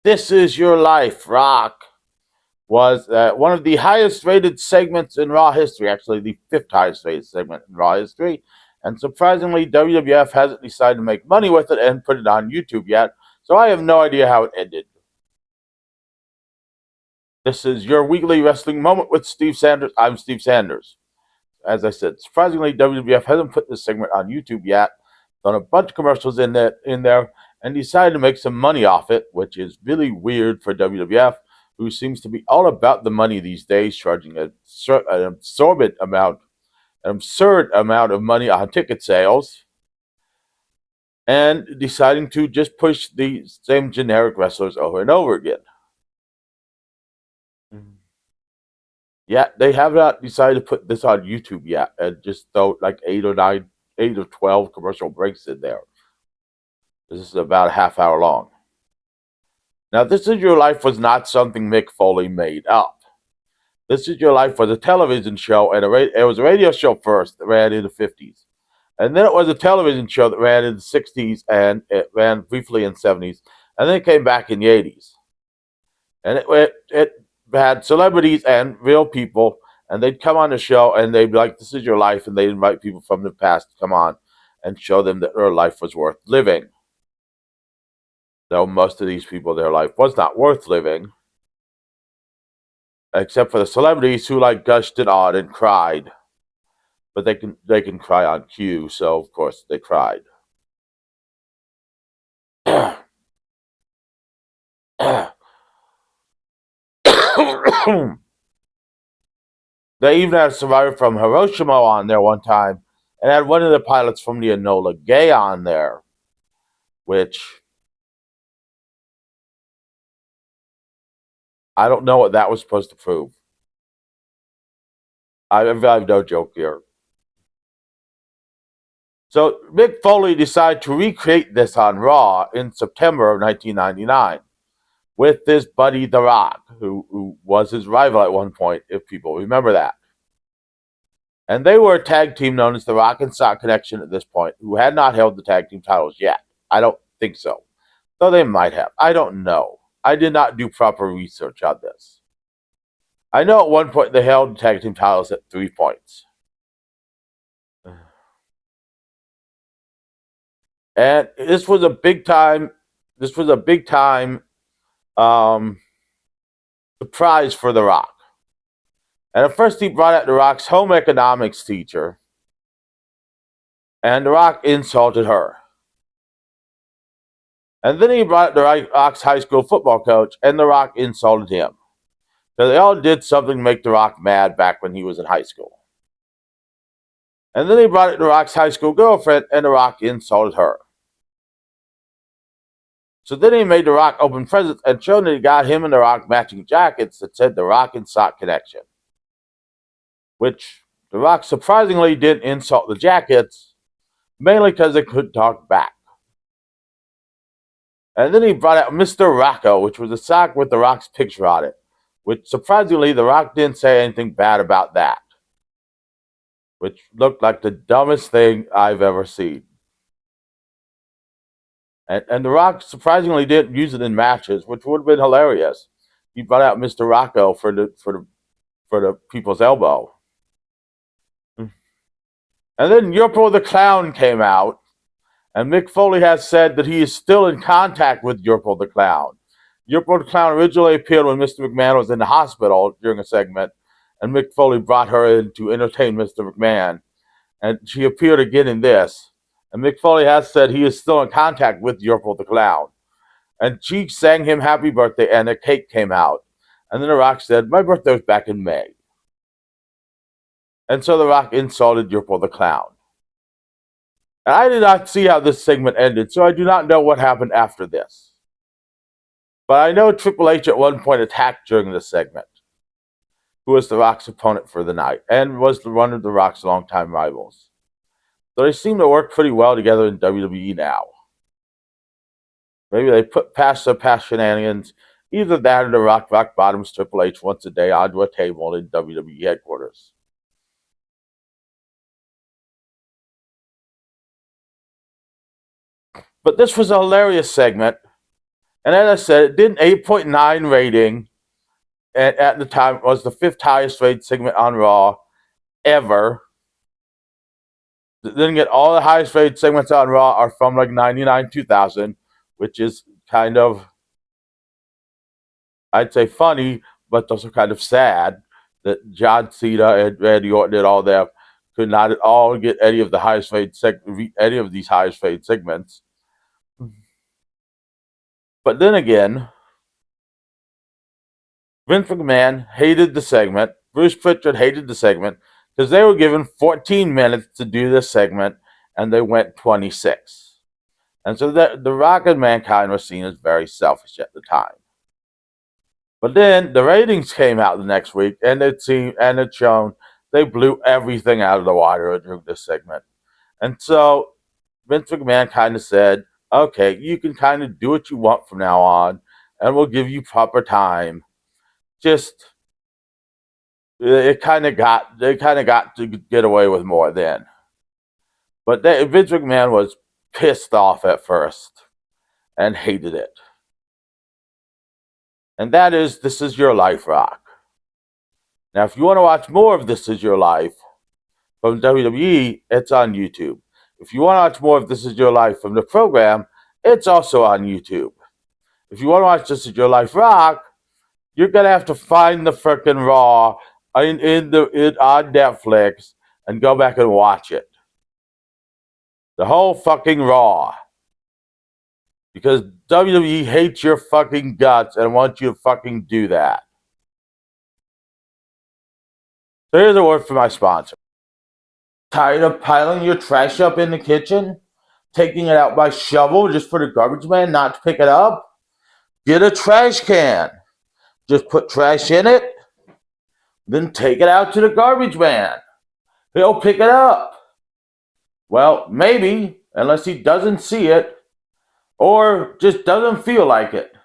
This Is Your Life, Rock, was one of the highest rated segments in Raw history, actually, the fifth highest rated segment in Raw history. And surprisingly, WWF hasn't decided to make money with it and put it on YouTube yet, so I have no idea how it ended. This is your weekly wrestling moment with Steve Sanders. I'm Steve Sanders. As I said, surprisingly, WWF hasn't put this segment on YouTube yet. Done a bunch of commercials in there, and decided to make some money off it, which is really weird for WWF, who seems to be all about the money these days, charging an absurd amount of money on ticket sales, and deciding to just push the same generic wrestlers over and over again. Yet they have not decided to put this on YouTube yet, and just throw like 8 or 12 commercial breaks in there. This is about a half hour long. Now, This Is Your Life was not something Mick Foley made up. This Is Your Life was a television show, and it was a radio show first that ran in the 50s. And then it was a television show that ran in the 60s, and it ran briefly in the 70s, and then it came back in the 80s. And it had celebrities and real people, and they'd come on the show, and they'd be like, "This is your life," and they'd invite people from the past to come on and show them that their life was worth living. Though most of these people, their life was not worth living, except for the celebrities who like gushed and awed and cried. But they can cry on cue, so of course they cried. They even had a survivor from Hiroshima on there one time, and had one of the pilots from the Enola Gay on there, which I don't know what that was supposed to prove. I have no joke here. So Mick Foley decided to recreate this on Raw in September of 1999 with his buddy The Rock, who was his rival at one point, if people remember that. And they were a tag team known as the Rock and Sock Connection at this point, who had not held the tag team titles yet. I don't think so. Though they might have. I don't know. I did not do proper research on this. I know at one point they held the tag team titles at 3 points. And this was a big time um, surprise for The Rock. And at first he brought out The Rock's home economics teacher, and The Rock insulted her. And then he brought out The Rock's high school football coach, and The Rock insulted him. So they all did something to make The Rock mad back when he was in high school. And then he brought out The Rock's high school girlfriend, and The Rock insulted her. So then he made The Rock open presents and showed that he got him and The Rock matching jackets that said The Rock and Sock Connection. Which The Rock surprisingly didn't insult the jackets, mainly because they couldn't talk back. And then he brought out Mr. Rocco, which was a sock with The Rock's picture on it, which surprisingly The Rock didn't say anything bad about that, which looked like the dumbest thing I've ever seen. And The Rock surprisingly didn't use it in matches, which would have been hilarious. He brought out Mr. Rocco for the people's elbow. And then Yurpo the Clown came out, and Mick Foley has said that he is still in contact with Yurpo the Clown. Yurpo the Clown originally appeared when Mr. McMahon was in the hospital during a segment, and Mick Foley brought her in to entertain Mr. McMahon. And she appeared again in this. And Mick Foley has said he is still in contact with Yurpo the Clown. And she sang him happy birthday, and a cake came out. And then The Rock said, "My birthday was back in May." And so The Rock insulted Yurpo the Clown. And I did not see how this segment ended, so I do not know what happened after this. But I know Triple H at one point attacked during this segment, who was The Rock's opponent for the night, and was one of The Rock's longtime rivals. So they seem to work pretty well together in WWE now. Maybe they put past the past shenanigans, either that or The Rock bottoms Triple H once a day onto a table in WWE headquarters. But this was a hilarious segment, And as I said, it did an 8.9 rating. And at the time, it was the 5th highest rated segment on Raw ever. Then get all the highest rated segments on Raw are from like 99, 2000, which is kind of, I'd say, funny, but also kind of sad that John Cena and Randy Orton and all them could not at all get any of the highest rated any of these highest rated segments. But then again, Vince McMahon hated the segment. Bruce Pritchard hated the segment because they were given 14 minutes to do this segment and they went 26. And so the Rock and Mankind were seen as very selfish at the time. But then the ratings came out the next week and it shown they blew everything out of the water during this segment. And so Vince McMahon kind of said, okay, you can kind of do what you want from now on and we'll give you proper time. Just they kind of got to get away with more then. But Vince McMahon was pissed off at first and hated it. And that is This Is Your Life, Rock. Now, if you want to watch more of This Is Your Life from WWE, it's on YouTube. If you want to watch more of This Is Your Life from the program, it's also on YouTube. If you want to watch This Is Your Life, Rock, you're going to have to find the frickin' Raw on Netflix and go back and watch it. The whole fucking Raw. Because WWE hates your fucking guts and wants you to fucking do that. So here's a word from my sponsor. Tired of piling your trash up in the kitchen? Taking it out by shovel just for the garbage man not to pick it up? Get a trash can. Just put trash in it, then take it out to the garbage man. He'll pick it up. Well, maybe, unless he doesn't see it, or just doesn't feel like it.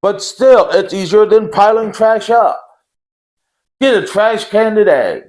But still, it's easier than piling trash up. Get a trash can today.